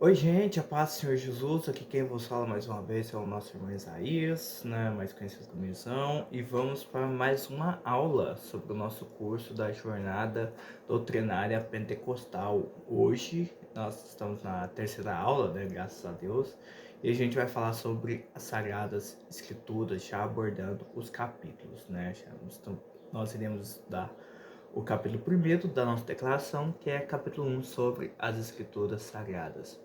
Oi, gente, a paz do Senhor Jesus. Aqui quem vos fala mais uma vez é o nosso irmão Isaías, né, mais conhecido como Izão, e vamos para mais uma aula sobre o nosso curso da Jornada Doutrinária Pentecostal. Hoje nós estamos na terceira aula, né, graças a Deus, e a gente vai falar sobre as Sagradas Escrituras, já abordando os capítulos, né? Nós iremos estudar o capítulo 1 da nossa declaração, que é capítulo 1 sobre as Escrituras Sagradas.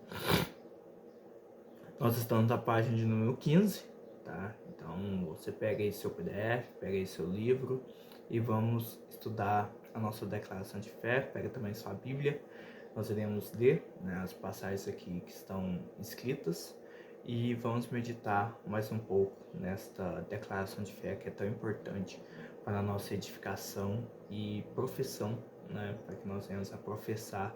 Nós estamos na página de número 15, tá? Então você pega aí seu PDF, pega aí seu livro e vamos estudar a nossa declaração de fé. Pega também sua Bíblia. Nós iremos ler, né, as passagens aqui que estão escritas e vamos meditar mais um pouco nesta declaração de fé que é tão importante para a nossa edificação e profissão, né, para que nós venhamos a professar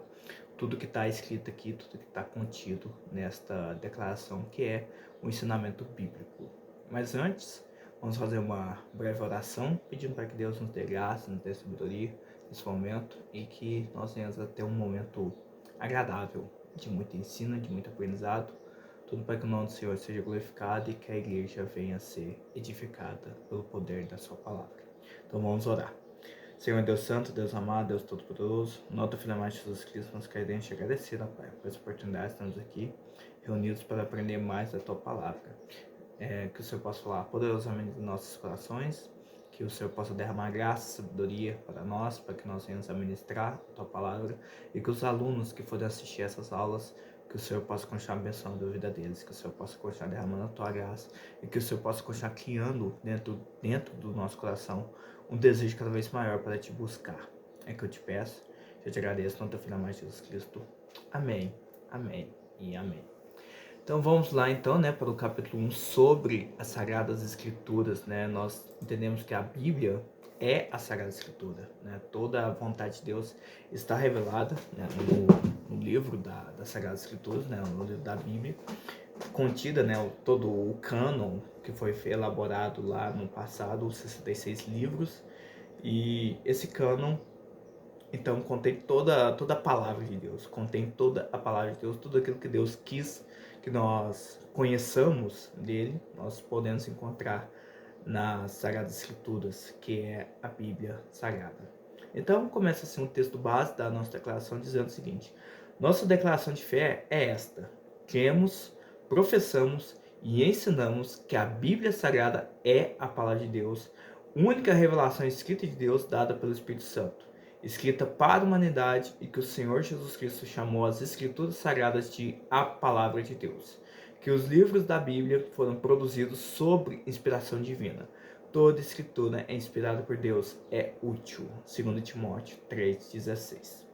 tudo que está escrito aqui, tudo que está contido nesta declaração, que é o ensinamento bíblico. Mas antes, vamos fazer uma breve oração, pedindo para que Deus nos dê graça, nos dê sabedoria nesse momento e que nós venhamos a ter um momento agradável, de muito ensino, de muito aprendizado, tudo para que o nome do Senhor seja glorificado e que a igreja venha a ser edificada pelo poder da sua palavra. Então vamos orar. Senhor Deus Santo, Deus amado, Deus Todo-Poderoso, nota Filho amado de Jesus Cristo, nós queremos te agradecer, ó Pai, por essa oportunidade de estarmos aqui reunidos para aprender mais da Tua Palavra. Que o Senhor possa falar poderosamente em nossos corações, que o Senhor possa derramar graça e sabedoria para nós, para que nós venhamos a ministrar a Tua Palavra, e que os alunos que forem assistir essas aulas, que o Senhor possa continuar abençoando a vida deles, que o Senhor possa continuar derramando a Tua graça, e que o Senhor possa continuar criando dentro do nosso coração um desejo cada vez maior para te buscar. É que eu te peço, eu te agradeço, no teu filho amado Jesus Cristo. Amém, amém e amém. Então vamos lá então, né, para o capítulo 1 sobre as Sagradas Escrituras, né? Nós entendemos que a Bíblia é a Sagrada Escritura, né? Toda a vontade de Deus está revelada, né, no livro das Sagradas Escrituras, né, no livro da Bíblia, contida, né, todo o cânon que foi elaborado lá no passado, os 66 livros, e esse cânon então contém toda a palavra de Deus, contém toda a palavra de Deus, tudo aquilo que Deus quis que nós conheçamos dele, nós podemos encontrar nas Sagradas Escrituras, que é a Bíblia Sagrada. Então começa assim um texto base da nossa declaração dizendo o seguinte: nossa declaração de fé é esta: cremos, professamos e ensinamos que a Bíblia Sagrada é a palavra de Deus, única revelação escrita de Deus dada pelo Espírito Santo, escrita para a humanidade, e que o Senhor Jesus Cristo chamou as Escrituras Sagradas de a Palavra de Deus. Que os livros da Bíblia foram produzidos sob inspiração divina. Toda escritura é inspirada por Deus, é útil. 2 Timóteo 3,16.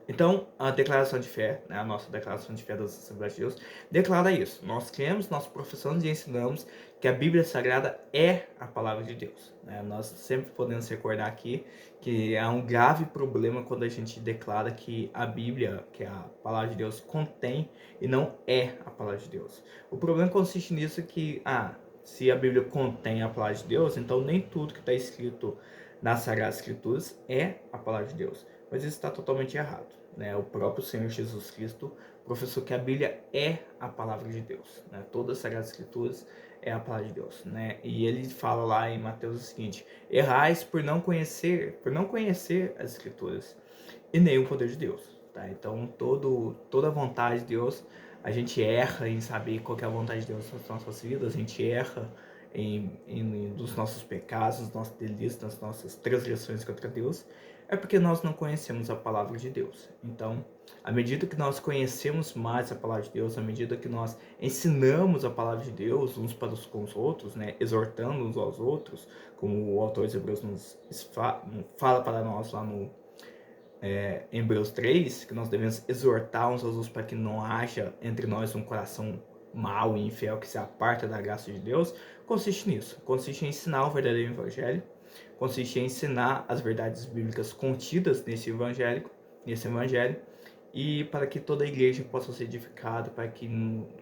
Então, a declaração de fé, né, a nossa declaração de fé das Assembleias de Deus, declara isso. Nós cremos, nós professamos e ensinamos que a Bíblia Sagrada é a palavra de Deus, né? Nós sempre podemos recordar aqui que há um grave problema quando a gente declara que a Bíblia, que é a palavra de Deus, contém e não é a palavra de Deus. O problema consiste nisso que, se a Bíblia contém a palavra de Deus, então nem tudo que está escrito nas Sagradas Escrituras é a palavra de Deus. Mas isso está totalmente errado, né? O próprio Senhor Jesus Cristo professou que a Bíblia é a palavra de Deus, né? Todas as Sagradas Escrituras é a palavra de Deus, né? E ele fala lá em Mateus o seguinte: errais por não conhecer as Escrituras e nem o poder de Deus, tá? Então toda a vontade de Deus, a gente erra em saber qual é a vontade de Deus nas nossas vidas, a gente erra dos nossos pecados, dos nossos delitos, das nossas transgressões contra Deus, é porque nós não conhecemos a palavra de Deus. Então, à medida que nós conhecemos mais a palavra de Deus, à medida que nós ensinamos a palavra de Deus uns para com os outros, né, exortando uns aos outros, como o autor de Hebreus nos fala para nós lá no em Hebreus 3, que nós devemos exortar uns aos outros para que não haja entre nós um coração mau e infiel que se aparta da graça de Deus, consiste nisso. Consiste em ensinar o verdadeiro evangelho, consiste em ensinar as verdades bíblicas contidas nesse evangelho, e para que toda a igreja possa ser edificada, para que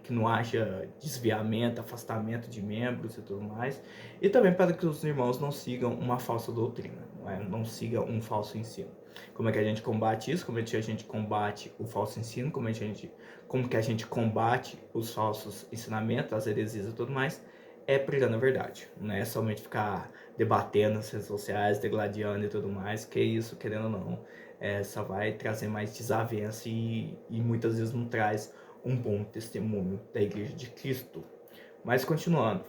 não haja desviamento, afastamento de membros e tudo mais, e também para que os irmãos não sigam uma falsa doutrina, não sigam um falso ensino. Como é que a gente combate isso? Como é que a gente combate o falso ensino? Como que a gente combate os falsos ensinamentos, as heresias e tudo mais? É pregando a verdade. Não é somente ficar debatendo nas redes sociais, degladiando e tudo mais, que isso, querendo ou não, só vai trazer mais desavença e muitas vezes não traz um bom testemunho da Igreja de Cristo. Mas continuando.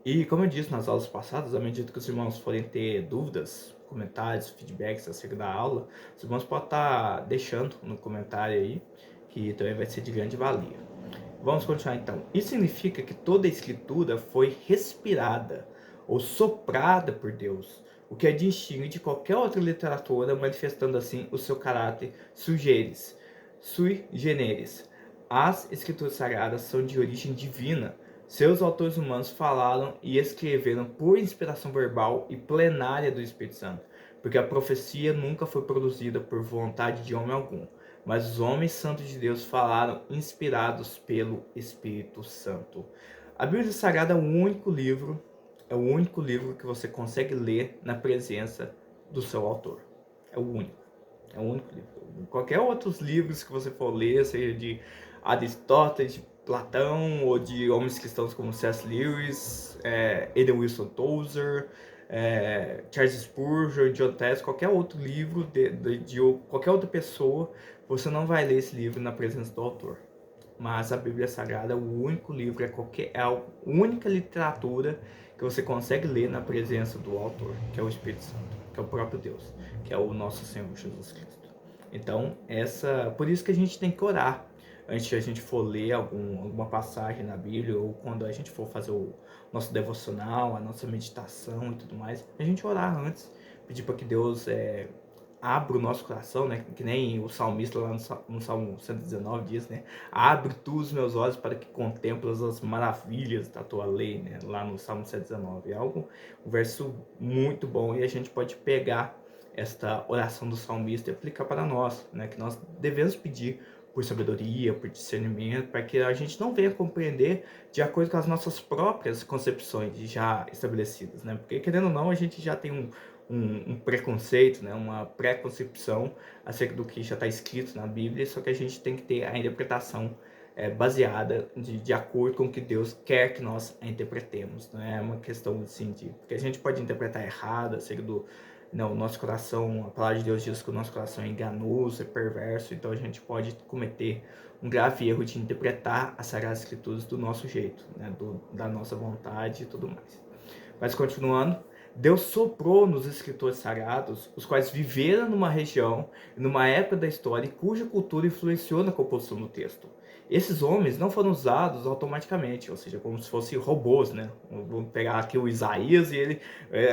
E como eu disse nas aulas passadas, à medida que os irmãos forem ter dúvidas, comentários, feedbacks acerca da aula, os irmãos podem estar deixando no comentário aí, que também vai ser de grande valia. Vamos continuar então. Isso significa que toda a escritura foi respirada ou soprada por Deus, o que é distingue de qualquer outra literatura, manifestando assim o seu caráter sui generis. As escrituras sagradas são de origem divina. Seus autores humanos falaram e escreveram por inspiração verbal e plenária do Espírito Santo, porque a profecia nunca foi produzida por vontade de homem algum, mas os homens santos de Deus falaram inspirados pelo Espírito Santo. A Bíblia Sagrada é o único livro que você consegue ler na presença do seu autor. É o único livro. Qualquer outros livros que você for ler, seja de Aristóteles, de Platão, ou de homens cristãos como C.S. Lewis, Eden Wilson Tozer, Charles Spurgeon, John Tess, qualquer outro livro de qualquer outra pessoa, você não vai ler esse livro na presença do autor. Mas a Bíblia Sagrada é o único livro, é a única literatura que você consegue ler na presença do autor, que é o Espírito Santo, que é o próprio Deus, que é o nosso Senhor Jesus Cristo. Então, por isso que a gente tem que orar antes de a gente for ler alguma passagem na Bíblia, ou quando a gente for fazer o nosso devocional, a nossa meditação e tudo mais, a gente orar antes, pedir para que Deus abra o nosso coração, né? Que nem o salmista lá no Salmo 119 diz, né? Abre tu os meus olhos para que contemplas as maravilhas da tua lei, né? Lá no Salmo 119. É um verso muito bom e a gente pode pegar esta oração do salmista e aplicar para nós, né? Que nós devemos pedir por sabedoria, por discernimento, para que a gente não venha compreender de acordo com as nossas próprias concepções já estabelecidas, né? Porque, querendo ou não, a gente já tem um preconceito, né? Uma pré-concepção acerca do que já está escrito na Bíblia, só que a gente tem que ter a interpretação baseada de acordo com o que Deus quer que nós a interpretemos. Não é uma questão assim, porque a gente pode interpretar errado acerca do não, o nosso coração, a palavra de Deus diz que o nosso coração é enganoso, é perverso, então a gente pode cometer um grave erro de interpretar as Sagradas Escrituras do nosso jeito, né? Da nossa vontade e tudo mais. Mas continuando, Deus soprou nos escritores sagrados, os quais viveram numa região, numa época da história, e cuja cultura influenciou na composição do texto. Esses homens não foram usados automaticamente, ou seja, como se fossem robôs, né? Vamos pegar aqui o Isaías e ele,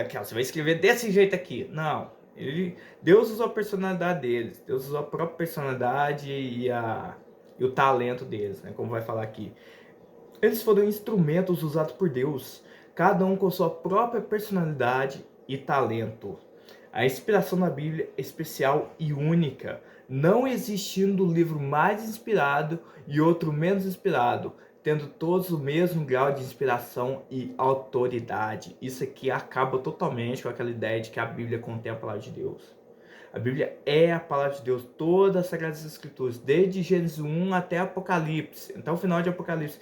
você vai escrever desse jeito aqui. Não, Deus usou a personalidade deles, Deus usou a própria personalidade e o talento deles, né? Como vai falar aqui. Eles foram instrumentos usados por Deus, cada um com sua própria personalidade e talento. A inspiração na Bíblia é especial e única, não existindo livro mais inspirado e outro menos inspirado, tendo todos o mesmo grau de inspiração e autoridade. Isso aqui acaba totalmente com aquela ideia de que a Bíblia contém a palavra de Deus. A Bíblia é a palavra de Deus, todas as Sagradas Escrituras, desde Gênesis 1 até Apocalipse, até o final de Apocalipse.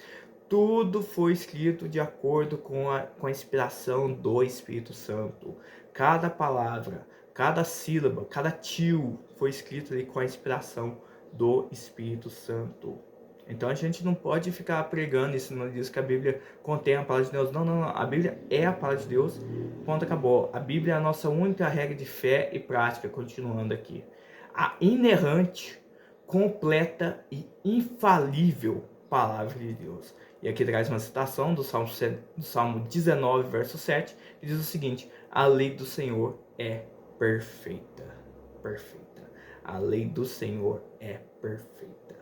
Tudo foi escrito de acordo com a inspiração do Espírito Santo. Cada palavra, cada sílaba, cada tio foi escrito ali com a inspiração do Espírito Santo. Então a gente não pode ficar pregando isso, não diz que a Bíblia contém a palavra de Deus. Não, não, não. A Bíblia é a palavra de Deus. Ponto, acabou. A Bíblia é a nossa única regra de fé e prática, continuando aqui. A inerrante, completa e infalível palavra de Deus. E aqui traz uma citação do Salmo 19, verso 7, que diz o seguinte: a lei do Senhor é perfeita. Perfeita. A lei do Senhor é perfeita.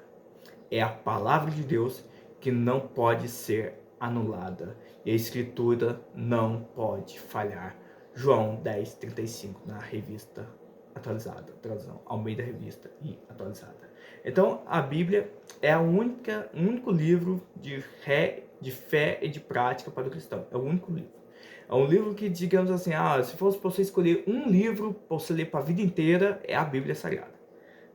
É a palavra de Deus que não pode ser anulada. E a Escritura não pode falhar. João 10, 35, na revista atualizada, tradução Almeida Revista e atualizada. Então, a Bíblia é o único livro de fé e de prática para o cristão. É o único livro. É É um livro que, digamos assim, se fosse para você escolher um livro para você ler para a vida inteira, é a Bíblia Sagrada.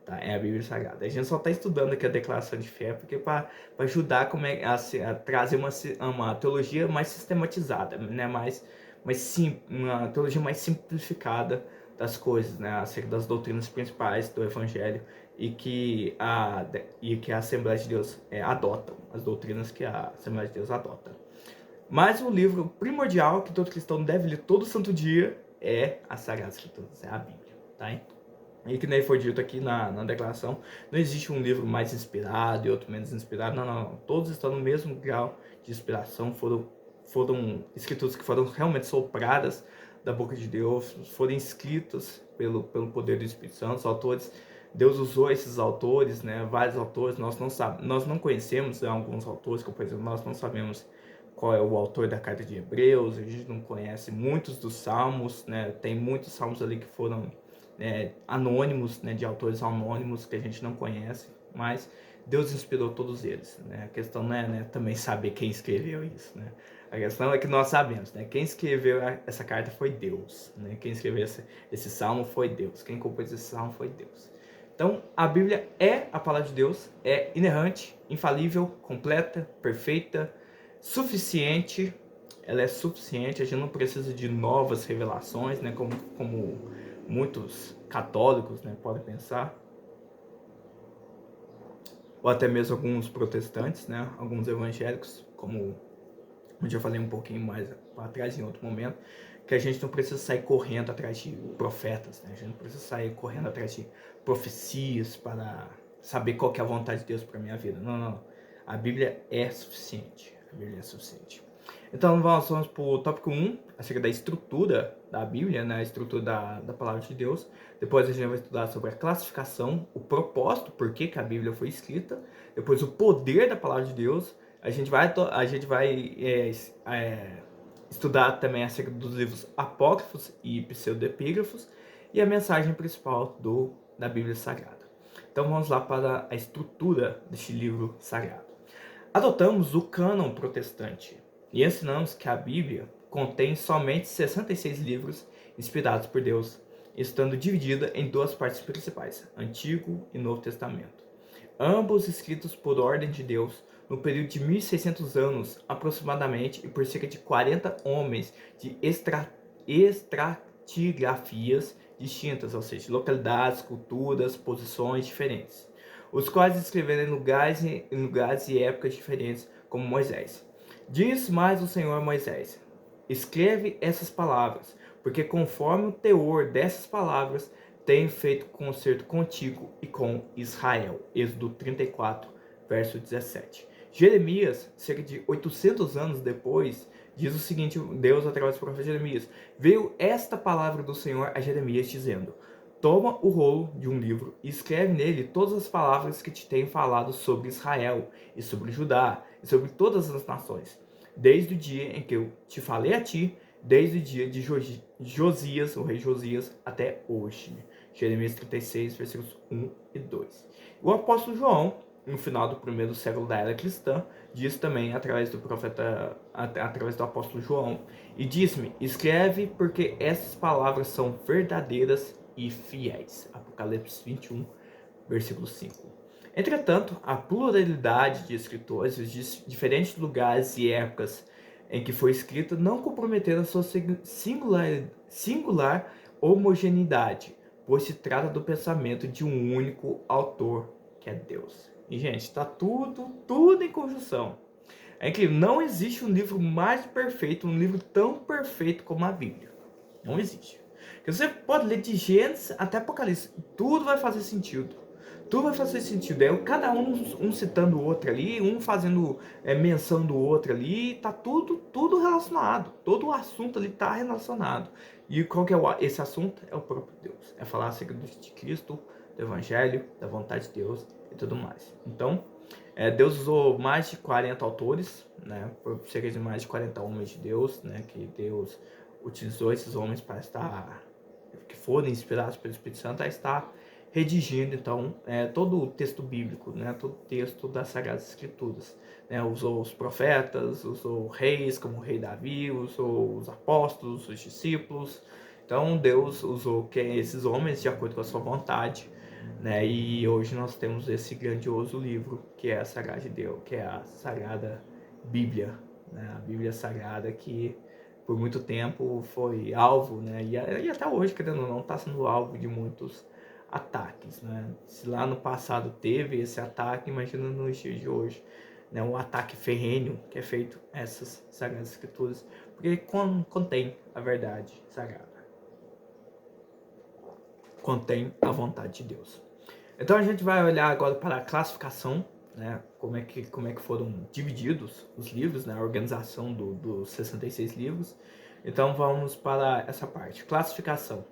Tá? É a Bíblia Sagrada. A gente só está estudando aqui a declaração de fé porque para ajudar a trazer uma teologia mais sistematizada, né? Uma teologia mais simplificada das coisas, né? Acerca das doutrinas principais do Evangelho e que a Assembleia de Deus adota, as doutrinas que a Assembleia de Deus adota. Mas o livro primordial que todo cristão deve ler todo santo dia é as Sagradas Escrituras, é a Bíblia, tá? E que nem foi dito aqui na declaração, não existe um livro mais inspirado e outro menos inspirado, não. Todos estão no mesmo grau de inspiração, foram escrituras que foram realmente sopradas da boca de Deus, foram escritas pelo poder do Espírito Santo, os autores. Deus usou esses autores, né, vários autores, nós não conhecemos alguns autores, como por exemplo, nós não sabemos qual é o autor da carta de Hebreus, a gente não conhece muitos dos salmos, né, tem muitos salmos ali que foram anônimos, né, de autores anônimos que a gente não conhece, mas Deus inspirou todos eles, né? A questão não é também saber quem escreveu isso, né? A questão é que nós sabemos, né? Quem escreveu essa carta foi Deus, né? Quem escreveu esse salmo foi Deus, quem compôs esse salmo foi Deus. Então, a Bíblia é a palavra de Deus, é inerrante, infalível, completa, perfeita, suficiente. Ela é suficiente, a gente não precisa de novas revelações, né? Como muitos católicos, né, podem pensar, ou até mesmo alguns protestantes, né, alguns evangélicos, como eu já falei um pouquinho mais para trás em outro momento, que a gente não precisa sair correndo atrás de profetas, né? A gente não precisa sair correndo atrás de profecias para saber qual que é a vontade de Deus para minha vida. Não. A Bíblia é suficiente. A Bíblia é suficiente. Então vamos para o tópico 1, acerca da estrutura da Bíblia, né? A estrutura da palavra de Deus. Depois a gente vai estudar sobre a classificação, o propósito, por que a Bíblia foi escrita. Depois o poder da palavra de Deus. A gente vai estudar também acerca dos livros apócrifos e pseudepígrafos e a mensagem principal da Bíblia Sagrada. Então vamos lá para a estrutura deste livro sagrado. Adotamos o cânon protestante e ensinamos que a Bíblia contém somente 66 livros inspirados por Deus, estando dividida em duas partes principais, Antigo e Novo Testamento. Ambos escritos por ordem de Deus no período de 1600 anos aproximadamente e por cerca de 40 homens de estratigrafias distintas, ou seja, localidades, culturas, posições diferentes, os quais escreveram em lugares e épocas diferentes, como Moisés. Diz mais o Senhor a Moisés: escreve essas palavras, porque conforme o teor dessas palavras, tenho feito concerto contigo e com Israel. Êxodo 34, verso 17. Jeremias, cerca de 800 anos depois, diz o seguinte: Deus, através do profeta Jeremias, veio esta palavra do Senhor a Jeremias, dizendo: toma o rolo de um livro e escreve nele todas as palavras que te tenho falado sobre Israel e sobre Judá e sobre todas as nações, desde o dia em que eu te falei a ti, desde o dia de Josias, o rei Josias, até hoje. Jeremias 36, versículos 1 e 2. O apóstolo João, no final do primeiro século da era cristã, diz também através do apóstolo João, e diz-me: escreve, porque essas palavras são verdadeiras e fiéis. Apocalipse 21, versículo 5. Entretanto, a pluralidade de escritores de diferentes lugares e épocas em que foi escrito não comprometeram a sua singular homogeneidade, pois se trata do pensamento de um único autor, que é Deus. E, gente, está tudo em conjunção. É incrível, não existe um livro mais perfeito, um livro tão perfeito como a Bíblia. Não existe. Porque você pode ler de Gênesis até Apocalipse, tudo vai fazer sentido. Tudo vai fazer sentido. É cada um citando o outro ali, um fazendo menção do outro ali, tá tudo relacionado. Todo o assunto ali tá relacionado. E qual que é esse assunto? É o próprio Deus. É falar acerca de Cristo, do Evangelho, da vontade de Deus e tudo mais. Então, Deus usou mais de 40 autores, né, por cerca de mais de 40 homens de Deus, né, que Deus utilizou esses homens para que foram inspirados pelo Espírito Santo a estar redigindo, então, todo o texto bíblico, né, todo o texto das Sagradas Escrituras. Né, usou os profetas, usou reis, como o rei Davi, usou os apóstolos, os discípulos. Então, Deus usou esses homens de acordo com a sua vontade. Né, e hoje nós temos esse grandioso livro, que é a Sagrada de Deus, que é a Sagrada Bíblia. Né, a Bíblia Sagrada que por muito tempo foi alvo, né, e até hoje, querendo ou não, está sendo alvo de muitos ataques. Né? Se lá no passado teve esse ataque, imagina nos dias de hoje. Né, o ataque ferrenho que é feito a essas Sagradas Escrituras, porque contém a verdade sagrada, contém a vontade de Deus. Então a gente vai olhar agora para a classificação, né, como é que foram divididos os livros, né, a organização dos 66 livros. Então vamos para essa parte, classificação.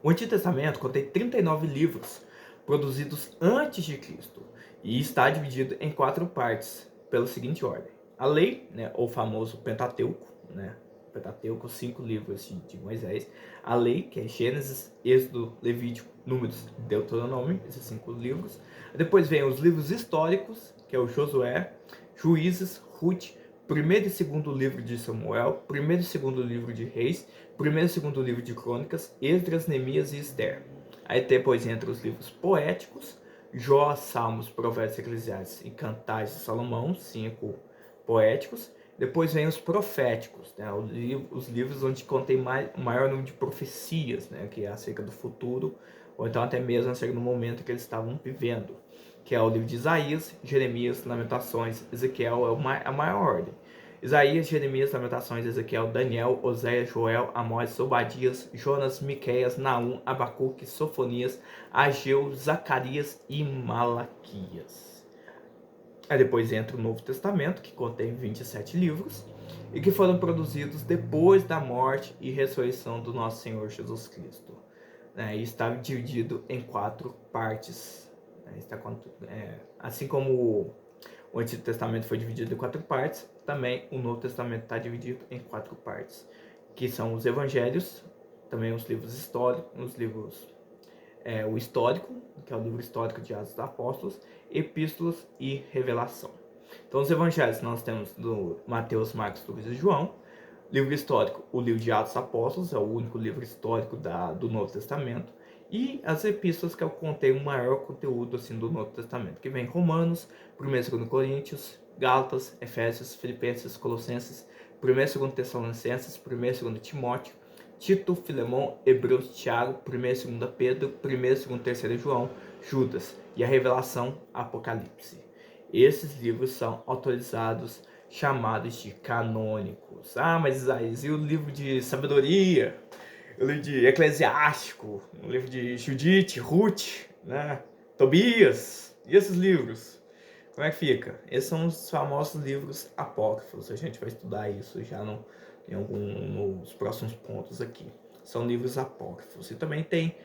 O Antigo Testamento contém 39 livros produzidos antes de Cristo e está dividido em 4 partes, pela seguinte ordem. A lei, né, ou famoso Pentateuco, né, Pentateuco, 5 livros de Moisés. A lei, que é Gênesis, Êxodo, Levítico, Números, Deuteronômio, esses 5 livros. Depois vem os livros históricos, que é o Josué, Juízes, Ruth, primeiro e segundo livro de Samuel, primeiro e segundo livro de Reis, primeiro e segundo livro de Crônicas, Esdras, Neemias e Esther. Aí depois entra os livros poéticos, Jó, Salmos, Provérbios, Eclesiastes e Cantares de Salomão, 5 poéticos. Depois vem os proféticos, né, os livros onde contém maior número de profecias, né, que é acerca do futuro, ou então até mesmo acerca do momento que eles estavam vivendo, que é o livro de Isaías, Jeremias, Lamentações, Ezequiel, é a maior ordem. Isaías, Jeremias, Lamentações, Ezequiel, Daniel, Oséias, Joel, Amós, Obadias, Jonas, Miqueias, Naum, Abacuque, Sofonias, Ageu, Zacarias e Malaquias. Aí depois entra o Novo Testamento, que contém 27 livros, e que foram produzidos depois da morte e ressurreição do nosso Senhor Jesus Cristo. E está dividido em 4 partes. Assim como o Antigo Testamento foi dividido em 4 partes, também o Novo Testamento está dividido em 4 partes, que são os Evangelhos, também os livros históricos, o histórico, que é o livro histórico de Atos dos Apóstolos, Epístolas e Revelação. Então, os Evangelhos nós temos do Mateus, Marcos, Lucas e João. Livro histórico, o livro de Atos dos Apóstolos, é o único livro histórico do Novo Testamento. E as epístolas, que contém o maior conteúdo assim, do Novo Testamento, que vem Romanos, 1 e 2 Coríntios, Gálatas, Efésios, Filipenses, Colossenses, 1 e 2 Tessalonicenses, 1 e 2 Timóteo, Tito, Filemão, Hebreus, Tiago, 1 e 2 Pedro, 1 e 2 3 João, Judas e a Revelação, Apocalipse. Esses livros são autorizados, chamados de canônicos. Mas Isaías, e o livro de sabedoria? O livro de Eclesiástico? O livro de Judite, Ruth, né? Tobias? E esses livros? Como é que fica? Esses são os famosos livros apócrifos. A gente vai estudar isso já nos próximos pontos aqui. São livros apócrifos. E também tem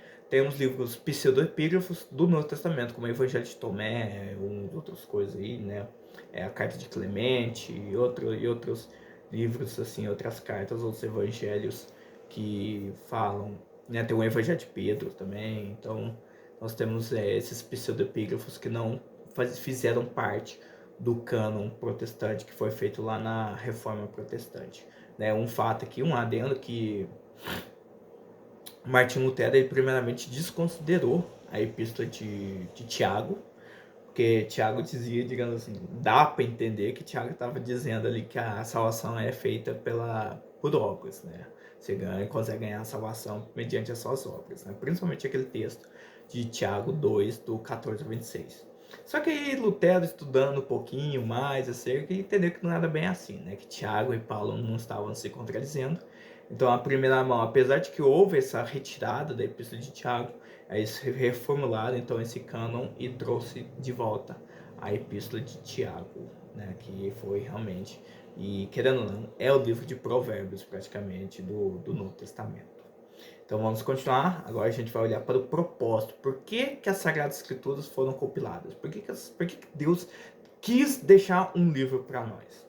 uns livros pseudoepígrafos do Novo Testamento, como o Evangelho de Tomé, outras coisas aí, né? A Carta de Clemente e outros livros, assim, outras cartas, outros evangelhos que falam, né? Tem o Evangelho de Pedro também. Então, nós temos esses pseudoepígrafos que não fizeram parte do cânon protestante que foi feito lá na Reforma Protestante. Né? Um fato aqui, um adendo, que Martinho Lutero, ele primeiramente desconsiderou a epístola de Tiago, porque Tiago dizia, digamos assim, dá para entender que Tiago estava dizendo ali que a salvação é feita por obras, né? Você consegue ganhar a salvação mediante as suas obras, né? Principalmente aquele texto de Tiago 2, do 14 ao 26. Só que aí Lutero, estudando um pouquinho mais acerca, entendeu que não era bem assim, né? Que Tiago e Paulo não estavam se contradizendo. Então, a primeira mão, apesar de que houve essa retirada da epístola de Tiago, eles reformularam então esse cânon e trouxe de volta a epístola de Tiago, né? Que foi realmente, e querendo ou não, é o livro de Provérbios praticamente do Novo Testamento. Então vamos continuar. Agora a gente vai olhar para o propósito. Por que as Sagradas Escrituras foram compiladas? Por que Deus quis deixar um livro para nós?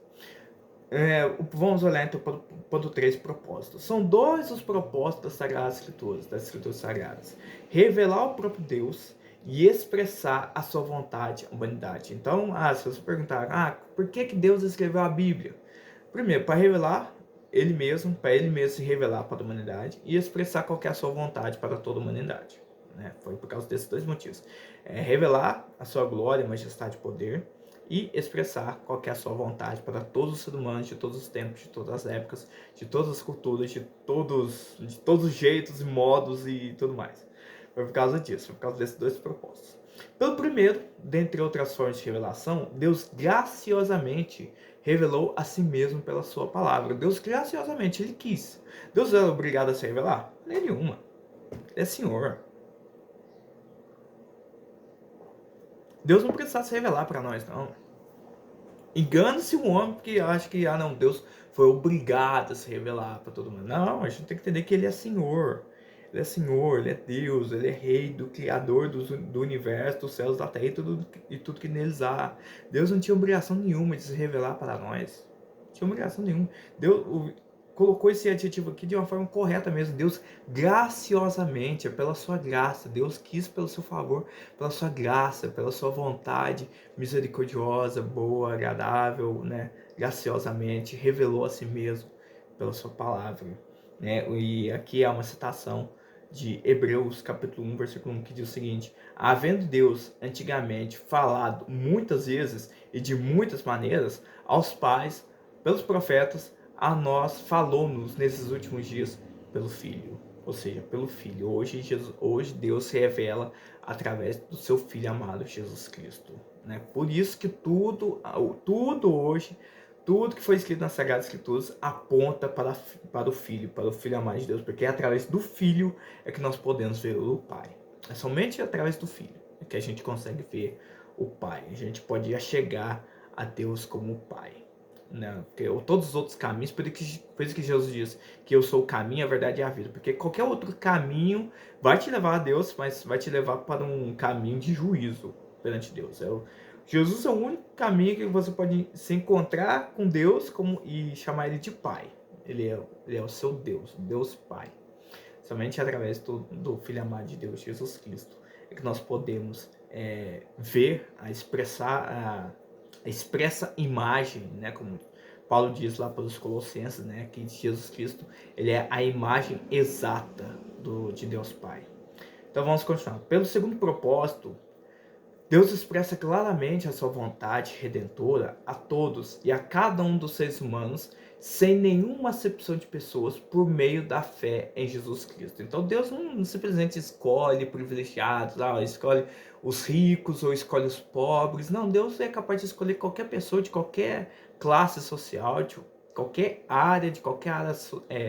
Vamos olhar então para o ponto 3, propósitos. São dois os propósitos das Sagradas Escrituras, das Escrituras Sagradas. Revelar o próprio Deus e expressar a sua vontade à humanidade. Então, se você perguntar, por que Deus escreveu a Bíblia? Primeiro, para revelar Ele mesmo, para Ele mesmo se revelar para a humanidade e expressar qual que é a sua vontade para toda a humanidade. Né? Foi por causa desses dois motivos. Revelar a sua glória, majestade e poder, e expressar qual que é a sua vontade para todos os seres humanos, de todos os tempos, de todas as épocas, de todas as culturas, de todos os jeitos e modos e tudo mais. Foi por causa disso, foi por causa desses dois propósitos. Pelo primeiro, dentre outras formas de revelação, Deus graciosamente revelou a si mesmo pela sua palavra. Deus graciosamente, Ele quis. Deus era obrigado a se revelar? Nenhuma. Ele é Senhor. Deus não precisa se revelar para nós, não. Engana-se o homem que acha que, Deus foi obrigado a se revelar para todo mundo. Não, a gente tem que entender que Ele é Senhor. Ele é Senhor, Ele é Deus, Ele é Rei do Criador do universo, dos céus, da terra e tudo que neles há. Deus não tinha obrigação nenhuma de se revelar para nós. Não tinha obrigação nenhuma. Deus colocou esse adjetivo aqui de uma forma correta mesmo. Deus graciosamente, é pela sua graça. Deus quis pelo seu favor, pela sua graça, pela sua vontade misericordiosa, boa, agradável, né? Graciosamente, revelou a si mesmo pela sua palavra. Né? E aqui há uma citação de Hebreus capítulo 1, versículo 1, que diz o seguinte: havendo Deus antigamente falado muitas vezes e de muitas maneiras aos pais, pelos profetas, a nós falou-nos nesses últimos dias pelo Filho. Ou seja, pelo Filho. Hoje Deus se revela através do seu Filho amado Jesus Cristo. Né? Por isso que tudo hoje, tudo que foi escrito nas Sagradas Escrituras aponta para o Filho amado de Deus, porque é através do Filho é que nós podemos ver o Pai. É somente através do Filho que a gente consegue ver o Pai. A gente pode chegar a Deus como o Pai. Né? Porque todos os outros caminhos, por isso que Jesus diz que eu sou o caminho, a verdade e a vida. Porque qualquer outro caminho vai te levar a Deus, mas vai te levar para um caminho de juízo perante Deus. Jesus é o único caminho que você pode se encontrar com Deus e chamar Ele de Pai. Ele é o seu Deus, Deus Pai. Somente através do Filho amado de Deus, Jesus Cristo, é que nós podemos ver, expressa imagem, né, como Paulo diz lá para os Colossenses, né, que Jesus Cristo ele é a imagem exata de Deus Pai. Então vamos continuar. Pelo segundo propósito, Deus expressa claramente a sua vontade redentora a todos e a cada um dos seres humanos, sem nenhuma acepção de pessoas, por meio da fé em Jesus Cristo. Então Deus não simplesmente escolhe privilegiados, escolhe os ricos ou escolhe os pobres. Não, Deus é capaz de escolher qualquer pessoa de qualquer classe social, de qualquer área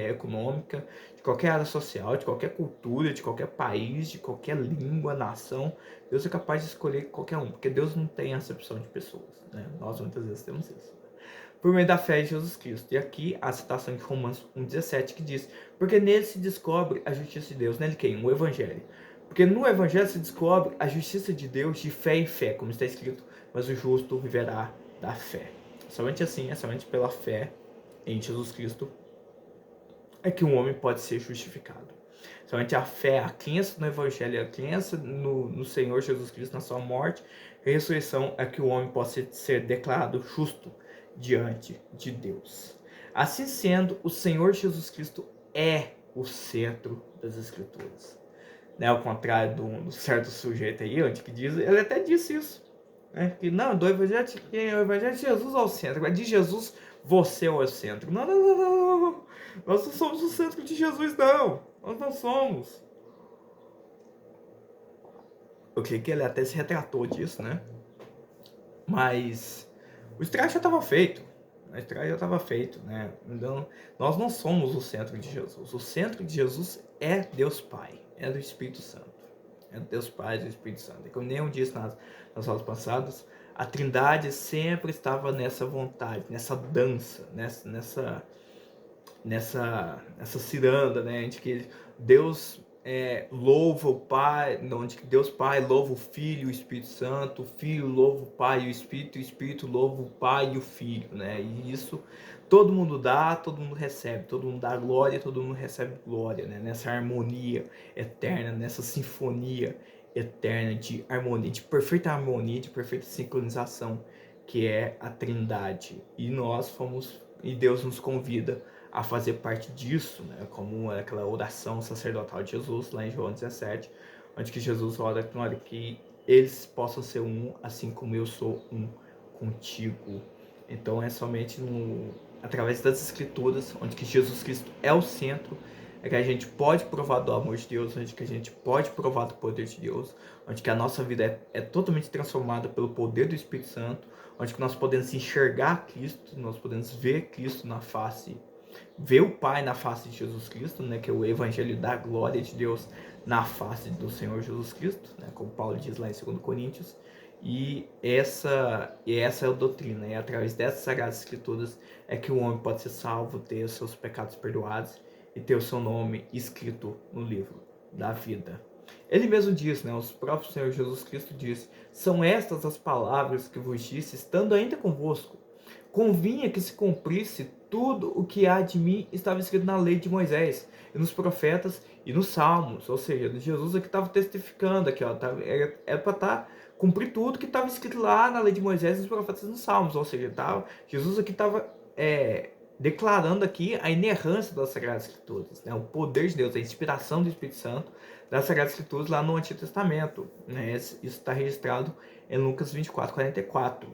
econômica, de qualquer área social, de qualquer cultura, de qualquer país, de qualquer língua, nação. Deus é capaz de escolher qualquer um, porque Deus não tem acepção de pessoas. Né? Nós muitas vezes temos isso. Por meio da fé em Jesus Cristo. E aqui a citação de Romanos 1,17 que diz: porque nele se descobre a justiça de Deus. Nele quem? O Evangelho. Porque no Evangelho se descobre a justiça de Deus de fé em fé, como está escrito: mas o justo viverá da fé. Somente assim, somente pela fé em Jesus Cristo é que um homem pode ser justificado. Somente a fé, a crença no Evangelho, a crença no Senhor Jesus Cristo, na sua morte e ressurreição, é que o homem possa ser declarado justo diante de Deus. Assim sendo, o Senhor Jesus Cristo é o centro das Escrituras. Né? Ao contrário de um certo sujeito aí, onde que diz, ele até disse isso. Né? Que não, o Evangelho de Jesus é o centro, mas de Jesus você é o centro. Não. Nós não somos o centro de Jesus, não. Nós não somos. Eu creio que ele até se retratou disso, né? Mas o estrago já estava feito. O estrago já estava feito, né? Então, nós não somos o centro de Jesus. O centro de Jesus é Deus Pai, é do Espírito Santo. É Deus Pai e do Espírito Santo. E como nem disse nas aulas passadas, a Trindade sempre estava nessa vontade, nessa dança, nessa ciranda, né? De que Deus louva o Pai, onde que Deus Pai louva o Filho e o Espírito Santo, o Filho louva o Pai e o Espírito louva o Pai e o Filho, né? E isso todo mundo dá, todo mundo recebe, todo mundo dá glória, todo mundo recebe glória, né? Nessa harmonia eterna, nessa sinfonia eterna de harmonia, de perfeita harmonia, de perfeita sincronização, que é a Trindade. E Deus nos convida a fazer parte disso, né? Como aquela oração sacerdotal de Jesus, lá em João 17, onde que Jesus ora que eles possam ser um, assim como eu sou um contigo. Então é somente através das Escrituras, onde que Jesus Cristo é o centro, é que a gente pode provar do amor de Deus, onde que a gente pode provar do poder de Deus, onde que a nossa vida é totalmente transformada pelo poder do Espírito Santo, onde que nós podemos enxergar Cristo, nós podemos ver Cristo na face, ver o Pai na face de Jesus Cristo, né, que é o evangelho da glória de Deus na face do Senhor Jesus Cristo, né, como Paulo diz lá em 2 Coríntios. E essa é a doutrina, e através dessas Sagradas Escrituras é que o homem pode ser salvo, ter os seus pecados perdoados e ter o seu nome escrito no livro da vida. Ele mesmo diz, né, o próprio Senhor Jesus Cristo diz: são estas as palavras que vos disse, estando ainda convosco. Convinha que se cumprisse tudo o que há de mim estava escrito na lei de Moisés, e nos profetas e nos salmos. Ou seja, Jesus aqui estava testificando, aqui, ó, era para cumprir tudo que estava escrito lá na lei de Moisés, nos profetas e nos salmos. Ou seja, Jesus aqui estava declarando aqui a inerrância das Sagradas Escrituras, né? O poder de Deus, a inspiração do Espírito Santo das Sagradas Escrituras lá no Antigo Testamento, né? Isso está registrado em Lucas 24:44.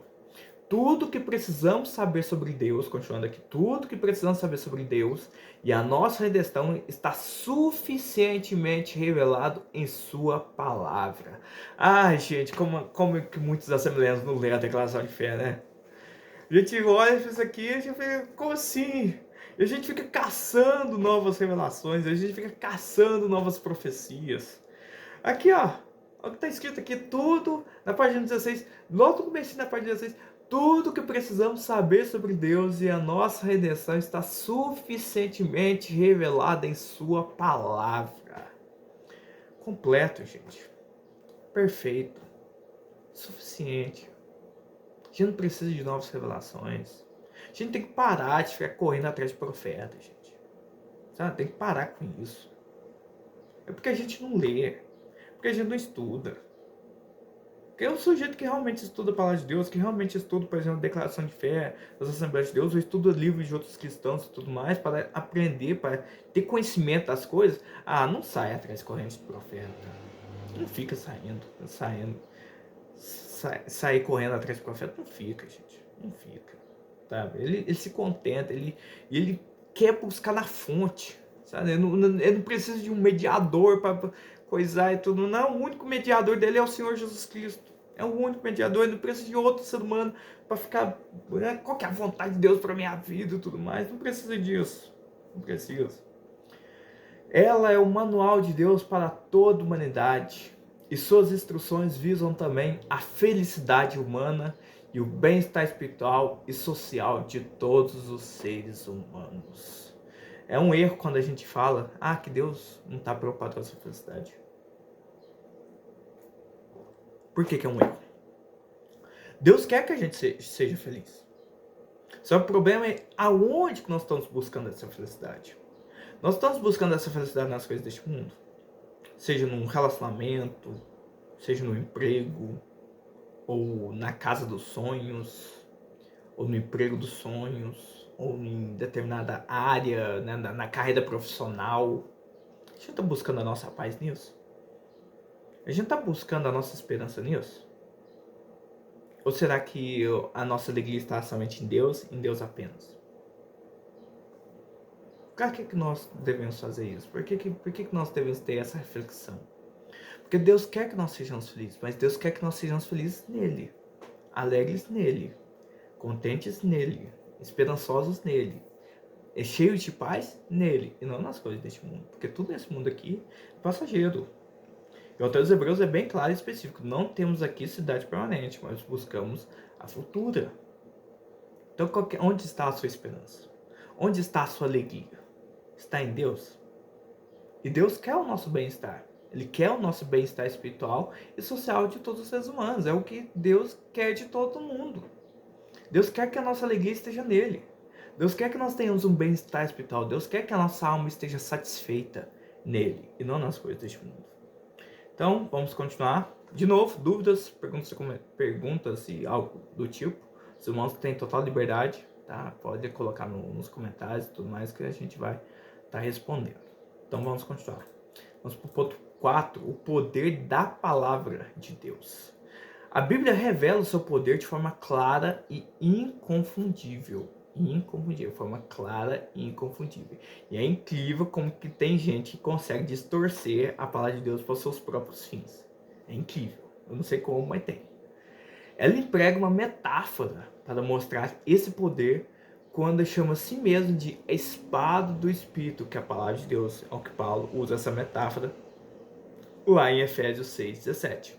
Tudo que precisamos saber sobre Deus, continuando aqui, tudo que precisamos saber sobre Deus e a nossa redenção está suficientemente revelado em sua palavra. Ai, gente, como que muitos assembleanos não leem a declaração de fé, né? A gente olha isso aqui e a gente fica, como assim? E a gente fica caçando novas revelações, a gente fica caçando novas profecias. Aqui, ó, o que está escrito aqui, tudo, na página 16, logo no começo da página 16, tudo que precisamos saber sobre Deus e a nossa redenção está suficientemente revelada em sua palavra. Completo, gente. Perfeito. Suficiente. A gente não precisa de novas revelações. A gente tem que parar de ficar correndo atrás de profetas, gente. Sabe? Tem que parar com isso. É porque a gente não lê. Porque a gente não estuda. Porque é um sujeito que realmente estuda a palavra de Deus, que realmente estuda, por exemplo, a declaração de fé das Assembleias de Deus, ou estuda livros de outros cristãos e tudo mais, para aprender, para ter conhecimento das coisas. Ah, não sai atrás corrente de profeta. Não fica sair correndo atrás de profeta, não fica, gente. Não fica. Sabe? Ele se contenta, ele quer buscar na fonte. Sabe? Ele não precisa de um mediador para coisar e tudo. Não, o único mediador dele é o Senhor Jesus Cristo. É o único mediador, ele não precisa de outro ser humano para ficar, né, qual que é a vontade de Deus para minha vida e tudo mais. Não precisa disso. Não precisa. Ela é o manual de Deus para toda a humanidade. E suas instruções visam também a felicidade humana e o bem-estar espiritual e social de todos os seres humanos. É um erro quando a gente fala que Deus não está preocupado com a sua felicidade. Por que é um erro? Deus quer que a gente seja feliz. Só que o problema é aonde que nós estamos buscando essa felicidade. Nós estamos buscando essa felicidade nas coisas deste mundo. Seja num relacionamento, seja no emprego, ou na casa dos sonhos, ou no emprego dos sonhos, ou em determinada área, né, na carreira profissional. A gente está buscando a nossa paz nisso? A gente está buscando a nossa esperança nisso? Ou será que a nossa alegria está somente em Deus apenas? Por que nós devemos fazer isso? Por que nós devemos ter essa reflexão? Porque Deus quer que nós sejamos felizes, mas Deus quer que nós sejamos felizes nele, alegres nele, contentes nele, esperançosos nele, cheios de paz nele, e não nas coisas deste mundo. Porque tudo nesse mundo aqui é passageiro. E o autor dos Hebreus é bem claro e específico. Não temos aqui cidade permanente, mas buscamos a futura. Então, onde está a sua esperança? Onde está a sua alegria? Está em Deus? E Deus quer o nosso bem-estar. Ele quer o nosso bem-estar espiritual e social de todos os seres humanos. É o que Deus quer de todo mundo. Deus quer que a nossa alegria esteja nele. Deus quer que nós tenhamos um bem-estar espiritual. Deus quer que a nossa alma esteja satisfeita nele e não nas coisas deste mundo. Então, vamos continuar. De novo, dúvidas, perguntas e algo do tipo. Os irmãos têm total liberdade, tá? Pode colocar nos comentários e tudo mais que a gente vai estar respondendo. Então, vamos continuar. Vamos para o ponto 4, o poder da palavra de Deus. A Bíblia revela o seu poder de forma clara e inconfundível. Forma clara e inconfundível. E é incrível como que tem gente que consegue distorcer a palavra de Deus para os seus próprios fins. É incrível. Eu não sei como, mas tem. Ela emprega uma metáfora para mostrar esse poder quando chama a si mesmo de espada do Espírito, que é a palavra de Deus, ao que Paulo usa essa metáfora lá em Efésios 6:17.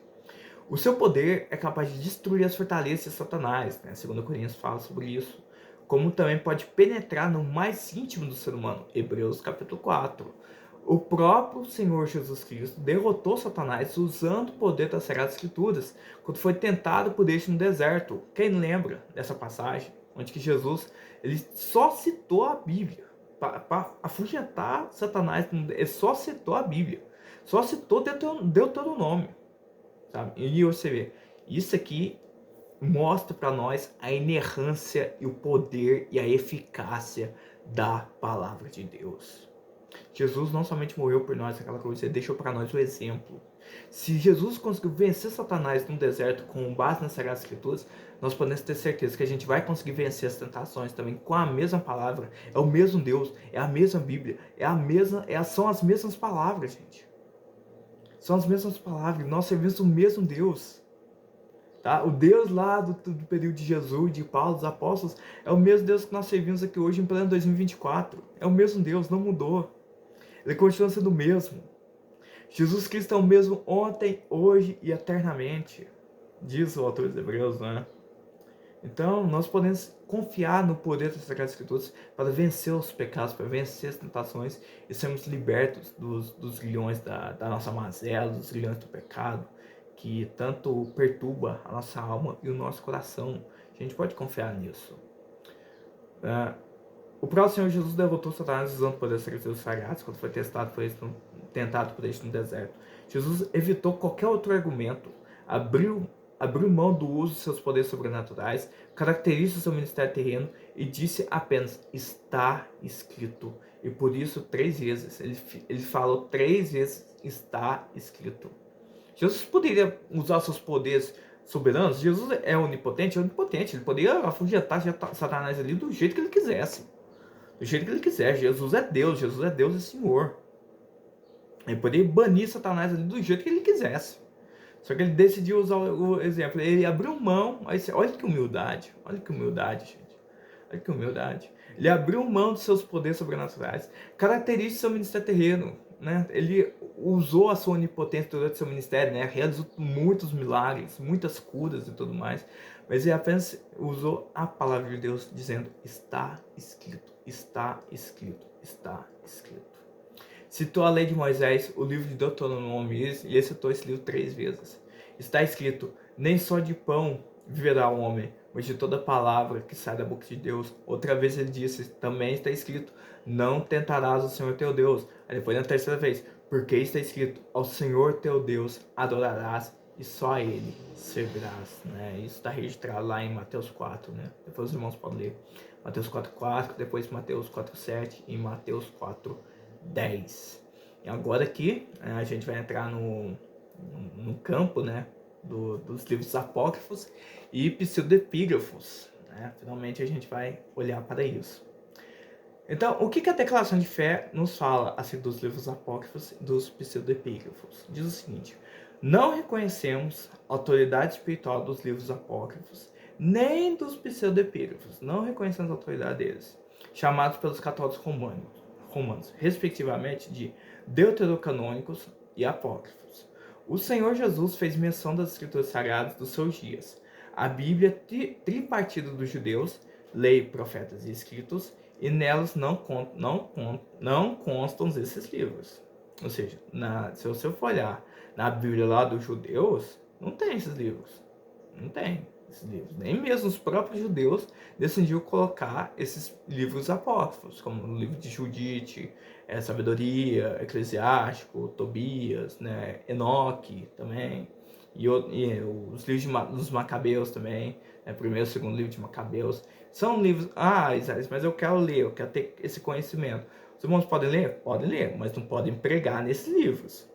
O seu poder é capaz de destruir as fortalezas de Satanás, né? 2 Coríntios fala sobre isso. Como também pode penetrar no mais íntimo do ser humano, Hebreus capítulo 4. O próprio Senhor Jesus Cristo derrotou Satanás usando o poder das Sagradas Escrituras, quando foi tentado por este no deserto. Quem lembra dessa passagem? Onde que Jesus ele só citou a Bíblia. Para afugentar Satanás, ele só citou a Bíblia. Só citou Deuteronômio. Sabe? E você vê, isso aqui mostra para nós a inerrância e o poder e a eficácia da palavra de Deus. Jesus não somente morreu por nós naquela cruz, ele deixou para nós o exemplo. Se Jesus conseguiu vencer Satanás no deserto com base nas Sagradas Escrituras, nós podemos ter certeza que a gente vai conseguir vencer as tentações também com a mesma palavra. É o mesmo Deus, é a mesma Bíblia, são as mesmas palavras, gente. São as mesmas palavras, nós servimos o mesmo Deus. Tá? O Deus lá do período de Jesus, de Paulo, dos apóstolos, é o mesmo Deus que nós servimos aqui hoje em pleno 2024. É o mesmo Deus, não mudou. Ele continua sendo o mesmo. Jesus Cristo é o mesmo ontem, hoje e eternamente. Diz o autor dos Hebreus, não é? Então, nós podemos confiar no poder das Sagradas Escrituras para vencer os pecados, para vencer as tentações e sermos libertos dos grilhões da nossa mazela, dos grilhões do pecado, que tanto perturba a nossa alma e o nosso coração. A gente pode confiar nisso. O próprio Senhor Jesus derrotou Satanás usando o poder das Escrituras sagradas quando foi tentado por este no deserto. Jesus evitou qualquer outro argumento, abriu mão do uso de seus poderes sobrenaturais, caracterizou seu ministério terreno e disse apenas, está escrito. E por isso, 3 vezes, ele falou 3 vezes, está escrito. Jesus poderia usar seus poderes soberanos. Jesus é onipotente, ele poderia afugentar Satanás ali do jeito que ele quisesse. Do jeito que ele quiser. Jesus é Deus e Senhor. Ele poderia banir Satanás ali do jeito que ele quisesse. Só que ele decidiu usar o exemplo. Ele abriu mão. Olha que humildade. Olha que humildade, gente. Olha que humildade. Ele abriu mão dos seus poderes sobrenaturais. Característica do seu ministério terreno. Né? Ele usou a sua onipotência durante o seu ministério. Né? Realizou muitos milagres, muitas curas e tudo mais. Mas ele apenas usou a palavra de Deus dizendo, está escrito, está escrito, está escrito. Citou a lei de Moisés, o livro de Deuteronômio, e ele citou esse livro 3 vezes. Está escrito, nem só de pão viverá o homem, mas de toda palavra que sai da boca de Deus. Outra vez ele disse, também está escrito, não tentarás o Senhor teu Deus. Aí depois na terceira vez, porque está escrito, ao Senhor teu Deus adorarás e só a ele servirás. Né? Isso está registrado lá em Mateus 4, né? Depois os irmãos podem ler. Mateus 4:4, depois Mateus 4:7 e Mateus 4:10. E agora aqui a gente vai entrar no campo, né, dos livros apócrifos e pseudepígrafos. Né? Finalmente a gente vai olhar para isso. Então, o que a declaração de fé nos fala assim, dos livros apócrifos e dos pseudepígrafos? Diz o seguinte, não reconhecemos a autoridade espiritual dos livros apócrifos, nem dos pseudepígrafos, não reconhecemos a autoridade deles, chamados pelos católicos romanos, respectivamente de deuterocanônicos e apócrifos. O Senhor Jesus fez menção das escrituras sagradas dos seus dias, a Bíblia tripartida dos judeus, lei, profetas e escritos, e nelas não constam esses livros. Ou seja, se você for olhar na Bíblia lá dos judeus, não tem esses livros. Não tem esses livros. Nem mesmo os próprios judeus decidiram colocar esses livros apócrifos, como o livro de Judite, Sabedoria, Eclesiástico, Tobias, né, Enoque também, e os livros dos Macabeus também, né, primeiro e segundo livro de Macabeus. São livros, Isaías, mas eu quero ter esse conhecimento. Os irmãos podem ler? Podem ler, mas não podem pregar nesses livros.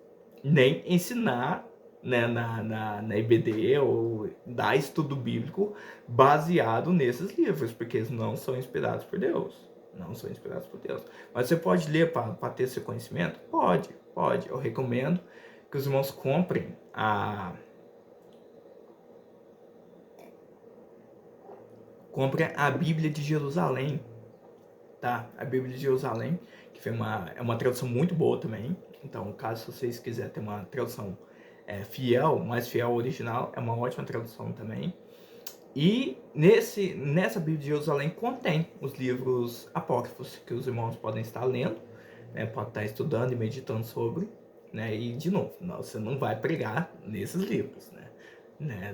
Nem ensinar, né, na IBD ou dar estudo bíblico baseado nesses livros, porque eles não são inspirados por Deus. Não são inspirados por Deus. Mas você pode ler para ter esse conhecimento? Pode. Eu recomendo que os irmãos comprem a Bíblia de Jerusalém, tá? A Bíblia de Jerusalém, que é uma tradução muito boa também. Então, caso vocês quiserem ter uma tradução mais fiel ao original, é uma ótima tradução também. E nessa Bíblia de Jerusalém contém os livros apócrifos que os irmãos podem estar lendo, né? Podem estar estudando e meditando sobre, né? E, de novo, você não vai pregar nesses livros, né?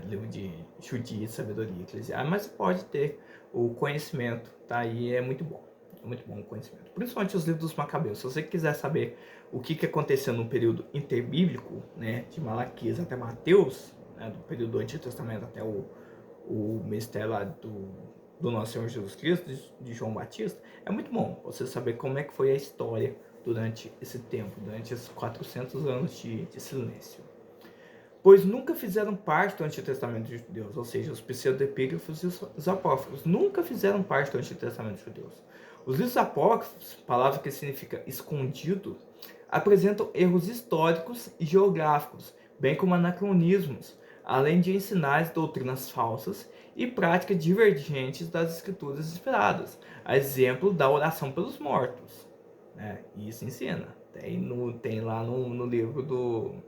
Livro de Judite, Sabedoria, Eclesiástica, mas pode ter o conhecimento, tá? E é muito bom. É muito bom o conhecimento. Principalmente os livros dos Macabeus. Se você quiser saber o que aconteceu no período interbíblico, né? De Malaquias até Mateus, né, do período do Antigo Testamento até o ministério lá do nosso Senhor Jesus Cristo, de João Batista, é muito bom você saber como é que foi a história durante esse tempo, durante esses 400 anos de silêncio. Pois nunca fizeram parte do Antigo Testamento de Deus, ou seja, os pseudepígrafos e os apócrifos nunca fizeram parte do Antigo Testamento de Deus. Os livros apócrifos, palavra que significa escondido, apresentam erros históricos e geográficos, bem como anacronismos, além de ensinar doutrinas falsas e práticas divergentes das escrituras inspiradas, a exemplo da oração pelos mortos. Né? Isso ensina. Tem lá no livro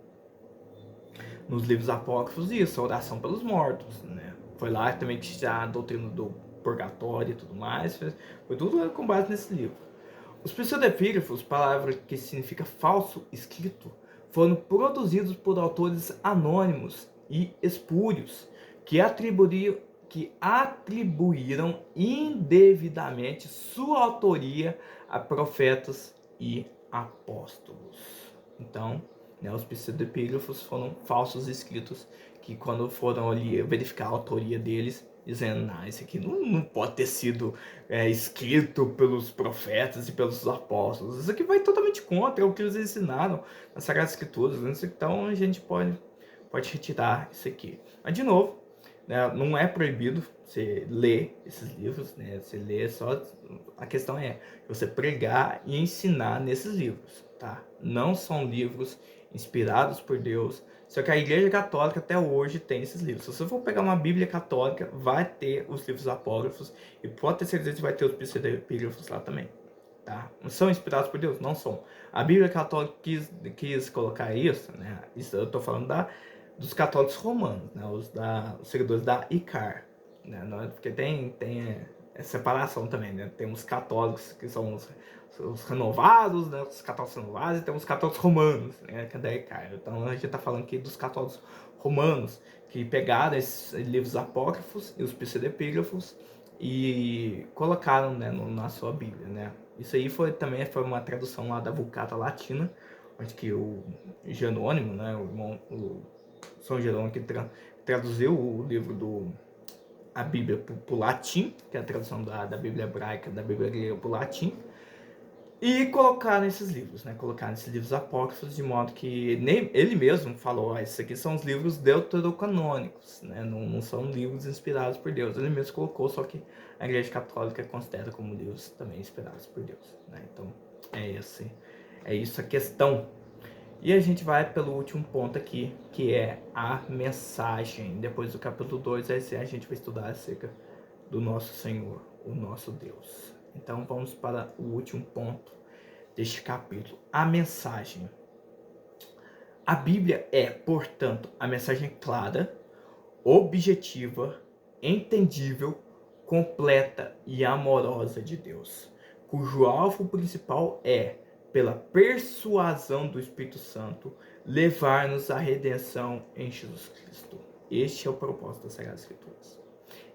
nos livros apócrifos isso, a oração pelos mortos. Né? Foi lá também que já a doutrina do purgatório e tudo mais, foi tudo com base nesse livro. Os pseudepígrafos, palavra que significa falso escrito, foram produzidos por autores anônimos e espúrios que atribuíram indevidamente sua autoria a profetas e apóstolos. Então, né, os pseudepígrafos foram falsos escritos que, quando foram ali verificar a autoria deles, dizendo, isso aqui não pode ter sido escrito pelos profetas e pelos apóstolos. Isso aqui vai totalmente contra o que eles ensinaram nas Sagradas Escrituras. Então a gente pode retirar isso aqui. Mas, de novo, né, não é proibido você ler esses livros, né? Você lê só... A questão é você pregar e ensinar nesses livros, tá? Não são livros inspirados por Deus. Só que a Igreja Católica até hoje tem esses livros. Se você for pegar uma Bíblia católica, vai ter os livros apócrifos e pode ter certeza que vai ter os pseudepígrafos lá também. Tá? São inspirados por Deus? Não são. A Bíblia Católica quis colocar isso, né? Isso eu estou falando dos católicos romanos, né? Os seguidores da ICAR, né? Porque tem separação também, né? Tem os católicos que são os renovados, né? Os católicos renovados, e tem os católicos romanos, né? Que é da ICAR. Então a gente está falando aqui dos católicos romanos que pegaram esses livros apócrifos e os pseudepígrafos e colocaram, né, na sua Bíblia, né? Isso aí também foi uma tradução lá da Vulgata Latina, onde que o Jerônimo, né, o São Jerônimo, que traduziu o livro a Bíblia para o latim, que é a tradução da Bíblia hebraica, da Bíblia grega para o latim, e colocaram esses livros, né? Colocaram esses livros apócrifos, de modo que nem ele mesmo falou, esses aqui são os livros deuterocanônicos, né? Não são livros inspirados por Deus. Ele mesmo colocou, só que a Igreja Católica considera como livros também inspirados por Deus, né? Então, é isso a questão. E a gente vai pelo último ponto aqui, que é a mensagem. Depois do capítulo 2, a gente vai estudar acerca do nosso Senhor, o nosso Deus. Então vamos para o último ponto deste capítulo, a mensagem. A Bíblia é, portanto, a mensagem clara, objetiva, entendível, completa e amorosa de Deus, cujo alvo principal é pela persuasão do Espírito Santo, levar-nos à redenção em Jesus Cristo. Este é o propósito das Sagradas Escrituras.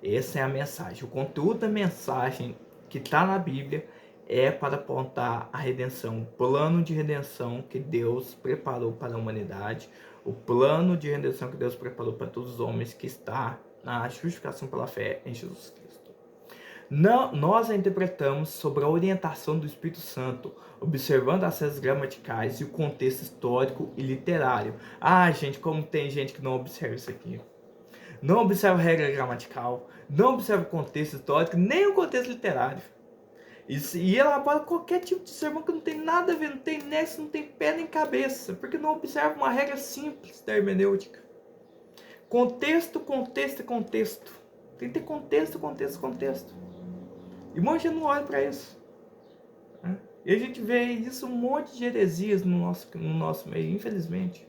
Essa é a mensagem. O conteúdo da mensagem que está na Bíblia é para apontar a redenção, o plano de redenção que Deus preparou para a humanidade, o plano de redenção que Deus preparou para todos os homens, que está na justificação pela fé em Jesus Cristo. Não, nós a interpretamos sobre a orientação do Espírito Santo, observando as regras gramaticais e o contexto histórico e literário. Ah, gente, como tem gente que não observa isso aqui. Não observa a regra gramatical, não observa o contexto histórico, nem o contexto literário. E elabora qualquer tipo de sermão que não tem nada a ver, não tem nexo, não tem pé nem cabeça, porque não observa uma regra simples da hermenêutica. Contexto, contexto e contexto. Tem que ter contexto, contexto, contexto. E um monte de gente não olha para isso. E a gente vê isso, um monte de heresias no nosso meio, infelizmente.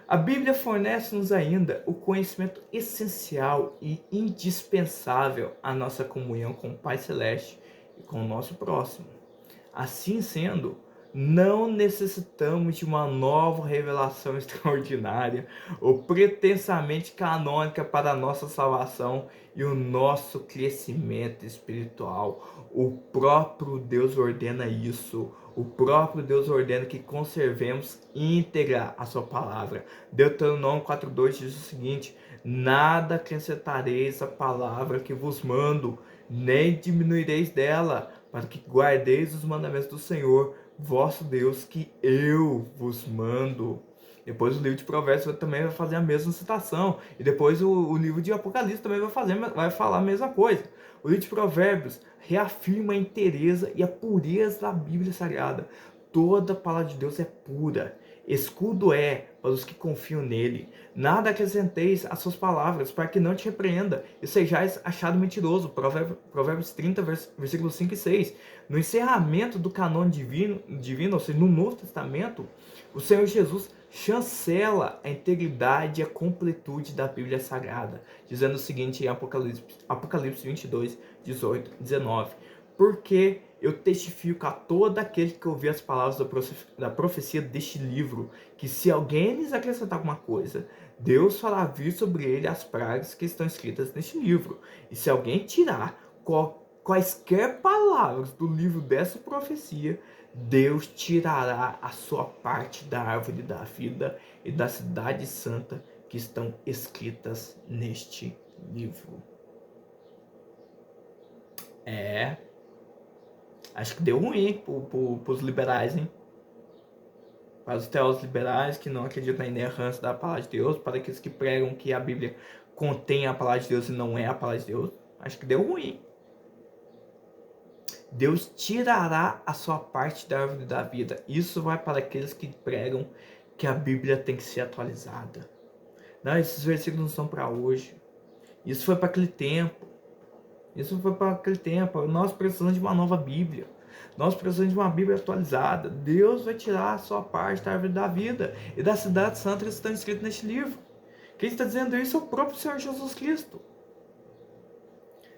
A Bíblia fornece-nos ainda o conhecimento essencial e indispensável à nossa comunhão com o Pai Celeste e com o nosso próximo. Assim sendo, não necessitamos de uma nova revelação extraordinária ou pretensamente canônica para a nossa salvação e o nosso crescimento espiritual. O próprio Deus ordena isso. O próprio Deus ordena que conservemos íntegra a sua palavra. Deuteronômio 4:2 diz o seguinte: nada acrescentareis à palavra que vos mando, nem diminuireis dela, para que guardeis os mandamentos do Senhor, vosso Deus, que eu vos mando. Depois o livro de Provérbios também vai fazer a mesma citação. E depois o livro de Apocalipse também vai falar a mesma coisa. O livro de Provérbios reafirma a inteireza e a pureza da Bíblia Sagrada. Toda a palavra de Deus é pura. Escudo é para os que confiam nele. Nada acrescenteis às suas palavras, para que não te repreenda e sejais achado mentiroso. Provérbios 30, versículos 5 e 6. No encerramento do canônico divino, ou seja, no Novo Testamento, o Senhor Jesus chancela a integridade e a completude da Bíblia Sagrada, dizendo o seguinte em Apocalipse 22, 18 e 19. Porque eu testifico a todo aquele que ouvir as palavras da profecia deste livro, que se alguém lhes acrescentar alguma coisa, Deus fará vir sobre ele as pragas que estão escritas neste livro. E se alguém tirar quaisquer palavras do livro dessa profecia, Deus tirará a sua parte da árvore da vida e da cidade santa que estão escritas neste livro. Acho que deu ruim para os liberais, hein? Para os teólogos liberais que não acreditam na inerrância da palavra de Deus, para aqueles que pregam que a Bíblia contém a palavra de Deus e não é a palavra de Deus. Acho que deu ruim. Deus tirará a sua parte da árvore da vida. Isso vai para aqueles que pregam que a Bíblia tem que ser atualizada. Não, esses versículos não são para hoje. Isso foi para aquele tempo. Nós precisamos de uma nova Bíblia. Nós precisamos de uma Bíblia atualizada. Deus vai tirar a sua parte da árvore da vida e da cidade santa que estão escritos neste livro. Quem está dizendo isso é o próprio Senhor Jesus Cristo.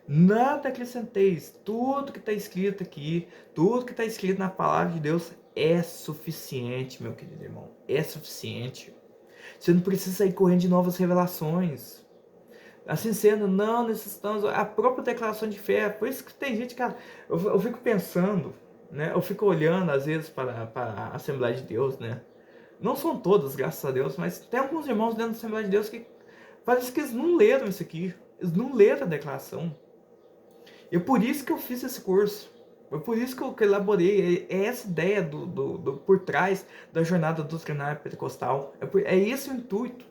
Nada acrescenteis. Tudo que está escrito aqui, tudo que está escrito na palavra de Deus é suficiente, meu querido irmão. É suficiente. Você não precisa ir correndo de novas revelações. Assim sendo, não necessitamos a própria declaração de fé. Por isso que tem gente, cara, eu fico pensando, né? Eu fico olhando às vezes para a Assembleia de Deus, né? Não são todos, graças a Deus, mas tem alguns irmãos dentro da Assembleia de Deus que parece que eles não leram isso aqui. Eles não leram a declaração. E é por isso que eu fiz esse curso. Foi por isso que eu elaborei. É essa ideia por trás da jornada doutrinária pentecostal. É esse o intuito.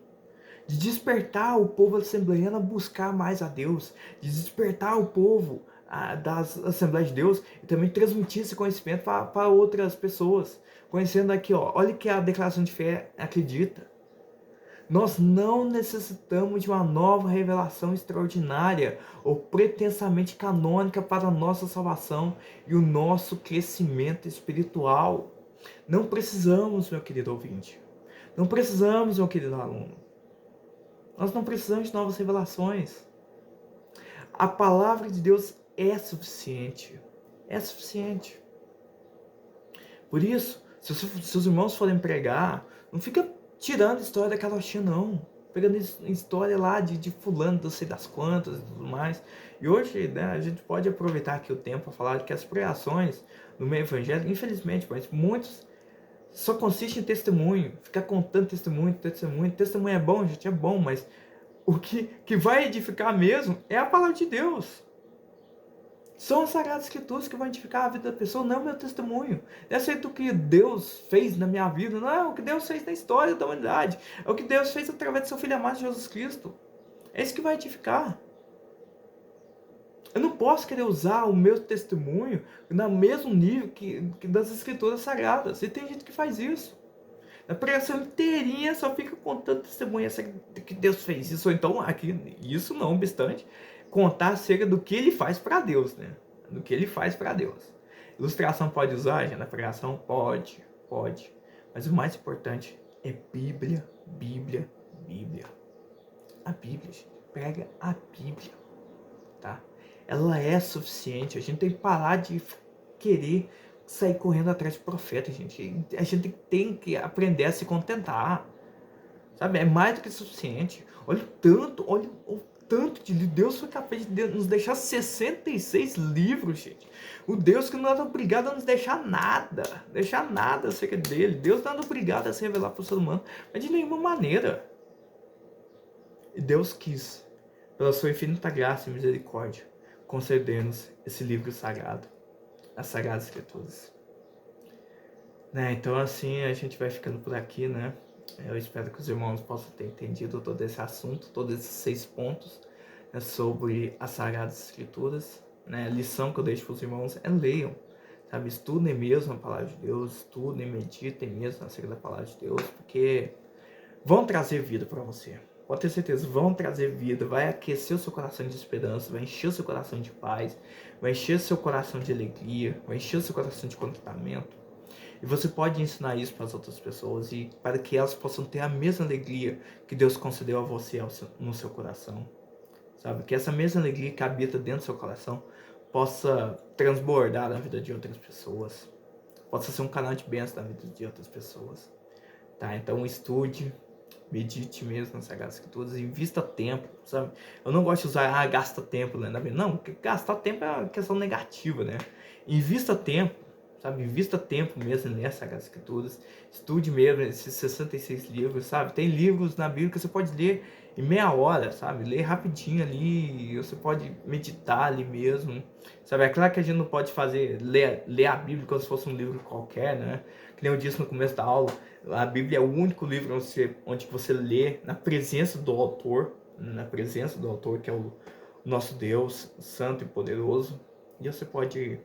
De despertar o povo assembleiano a buscar mais a Deus, de despertar o povo das Assembleias de Deus e também transmitir esse conhecimento para outras pessoas, conhecendo aqui, olha que a declaração de fé acredita. Nós não necessitamos de uma nova revelação extraordinária ou pretensamente canônica para a nossa salvação e o nosso crescimento espiritual. Não precisamos, meu querido ouvinte. Não precisamos, meu querido aluno. Nós não precisamos de novas revelações. A palavra de Deus é suficiente. É suficiente. Por isso, se os irmãos forem pregar, não fica tirando história da carochinha, não. Pegando história lá de fulano, não sei das quantas e tudo mais. E hoje, né, a gente pode aproveitar aqui o tempo para falar que as pregações no meio evangélico, infelizmente, mas muitos só consistem em testemunho. Ficar contando testemunho, testemunho. Testemunho é bom, gente, é bom, mas o que vai edificar mesmo é a palavra de Deus. São as Sagradas Escrituras que vão edificar a vida da pessoa, não é o meu testemunho. Não é o que Deus fez na minha vida, não é o que Deus fez na história da humanidade. É o que Deus fez através do seu Filho amado Jesus Cristo. É isso que vai edificar. Eu não posso querer usar o meu testemunho no mesmo nível que das Escrituras Sagradas. E tem gente que faz isso. Na pregação inteirinha só fica contando testemunha que Deus fez isso. Ou então, aqui, isso não obstante, contar acerca do que ele faz para Deus, né? Do que ele faz para Deus. Ilustração pode usar, gente? Na pregação? Pode. Mas o mais importante é Bíblia, Bíblia, Bíblia. A Bíblia, gente. Prega a Bíblia, tá? Ela é suficiente. A gente tem que parar de querer sair correndo atrás de profeta, gente. A gente tem que aprender a se contentar. Sabe? É mais do que suficiente. Olha o tanto de livro. Deus foi capaz de nos deixar 66 livros, gente. O Deus que não é obrigado a nos deixar nada acerca dele. Deus não é obrigado a se revelar para o ser humano, mas de nenhuma maneira. E Deus quis, pela sua infinita graça e misericórdia, conceder-nos esse livro sagrado, as Sagradas Escrituras. Né? Então assim a gente vai ficando por aqui, né? Eu espero que os irmãos possam ter entendido todo esse assunto, todos esses 6 pontos, né, sobre as Sagradas Escrituras. Né? A lição que eu deixo para os irmãos é leiam, sabe? Estudem mesmo a Palavra de Deus, estudem, meditem mesmo acerca da Palavra de Deus, porque vão trazer vida para você. Pode ter certeza, vão trazer vida, vai aquecer o seu coração de esperança, vai encher o seu coração de paz, vai encher o seu coração de alegria, vai encher o seu coração de contentamento. E você pode ensinar isso para as outras pessoas e para que elas possam ter a mesma alegria que Deus concedeu a você no seu coração. Sabe? Que essa mesma alegria que habita dentro do seu coração possa transbordar na vida de outras pessoas. Possa ser um canal de bênção na vida de outras pessoas. Tá? Então estude, medite mesmo nas Sagradas Escrituras, invista tempo, sabe? Eu não gosto de usar, gasta tempo lendo a Bíblia. Não, porque gastar tempo é uma questão negativa, né? Invista tempo, sabe? Invista tempo mesmo nessas Sagradas Escrituras. Estude mesmo esses 66 livros, sabe? Tem livros na Bíblia que você pode ler em meia hora, sabe? Ler rapidinho ali, você pode meditar ali mesmo, sabe? É claro que a gente não pode ler a Bíblia como se fosse um livro qualquer, né? Que nem eu disse no começo da aula, a Bíblia é o único livro onde você lê na presença do autor, que é o nosso Deus santo e poderoso, e você pode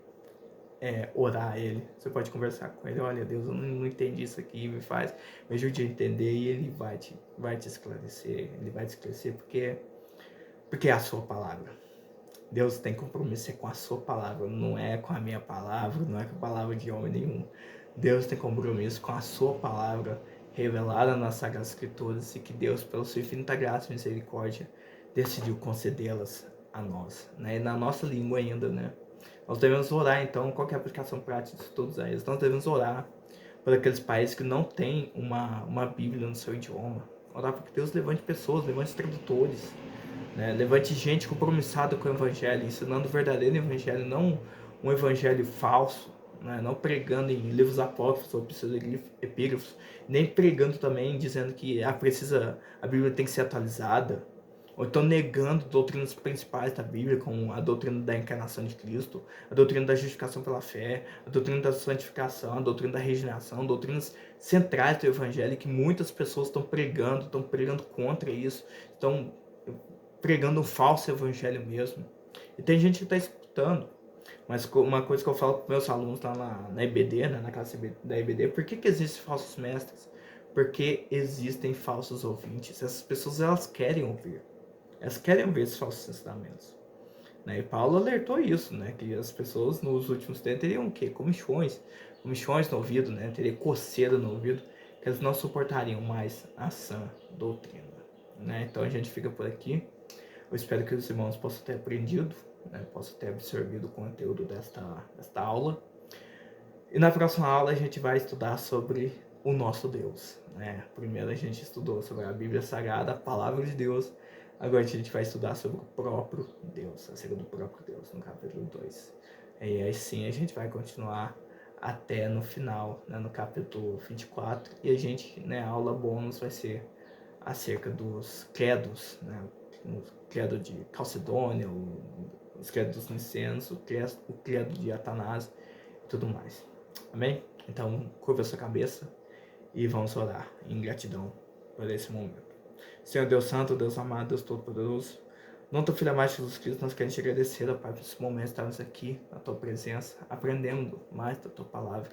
orar a Ele, você pode conversar com Ele. Olha, Deus, eu não entendi isso aqui, me ajude a entender, e Ele vai te esclarecer, Ele vai te esclarecer, porque é a sua palavra. Deus tem compromisso com a sua palavra, não é com a minha palavra, não é com a palavra de homem nenhum. Deus tem compromisso com a sua palavra revelada nas Sagradas Escrituras, e que Deus, pela sua infinita graça e misericórdia, decidiu concedê-las a nós, né? E na nossa língua ainda, né? Nós devemos orar, então, qual é a aplicação prática de todos eles? Nós devemos orar por aqueles países que não têm uma Bíblia no seu idioma. Orar para que Deus levante pessoas, levante tradutores, né? Levante gente compromissada com o Evangelho, ensinando o verdadeiro Evangelho, não um Evangelho falso, né? Não pregando em livros apócrifos ou pseudo-epígrafos, nem pregando também dizendo que a Bíblia tem que ser atualizada, ou então negando doutrinas principais da Bíblia, como a doutrina da encarnação de Cristo, a doutrina da justificação pela fé, a doutrina da santificação, a doutrina da regeneração, doutrinas centrais do Evangelho, que muitas pessoas estão pregando contra isso, estão pregando um falso Evangelho mesmo. E tem gente que está escutando. Mas uma coisa que eu falo para meus alunos lá na EBD, né, na classe da EBD, por que existem falsos mestres? Porque existem falsos ouvintes. Essas pessoas, elas querem ouvir. Elas querem ouvir esses falsos ensinamentos. Né? E Paulo alertou isso, né? Que as pessoas nos últimos tempos teriam o quê? Comichões no ouvido, né? Teria coceira no ouvido, que eles não suportariam mais a sã doutrina. Né? Então a gente fica por aqui. Eu espero que os irmãos possam ter aprendido, né? Possam ter absorvido o conteúdo desta aula. E na próxima aula a gente vai estudar sobre o nosso Deus, né? Primeiro a gente estudou sobre a Bíblia Sagrada, a Palavra de Deus. Agora a gente vai estudar sobre o próprio Deus, acerca do próprio Deus, no capítulo 2. E aí sim a gente vai continuar até no final, né, no capítulo 24. E a gente, né, a aula bônus vai ser acerca dos credos, né? O credo de Calcedônia, os credos dos Nicenos, o credo de Atanásio e tudo mais. Amém? Então, curva a sua cabeça e vamos orar em gratidão por esse momento. Senhor Deus Santo, Deus amado, Deus Todo-Poderoso, não teu Filho amado Jesus Cristo, nós queremos te agradecer, ó Pai, por esse momento estarmos aqui na tua presença, aprendendo mais da tua palavra.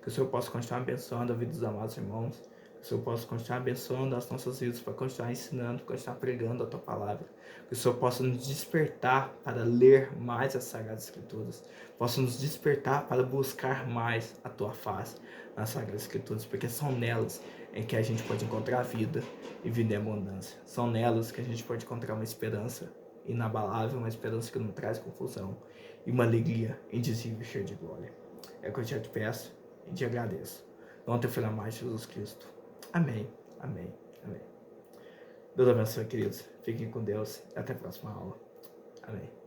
Que o Senhor possa continuar abençoando a vida dos amados irmãos, que o Senhor possa continuar abençoando as nossas vidas, para continuar ensinando, para continuar pregando a tua palavra. Que o Senhor possa nos despertar para ler mais as Sagradas Escrituras, possa nos despertar para buscar mais a tua face nas Sagradas Escrituras, porque são nelas em que a gente pode encontrar vida e vida em abundância. São nelas que a gente pode encontrar uma esperança inabalável, uma esperança que não traz confusão e uma alegria indizível e cheia de glória. É o que eu te peço e te agradeço. Não teu Filho amado, Jesus Cristo. Amém, amém, amém. Deus abençoe, queridos. Fiquem com Deus e até a próxima aula. Amém.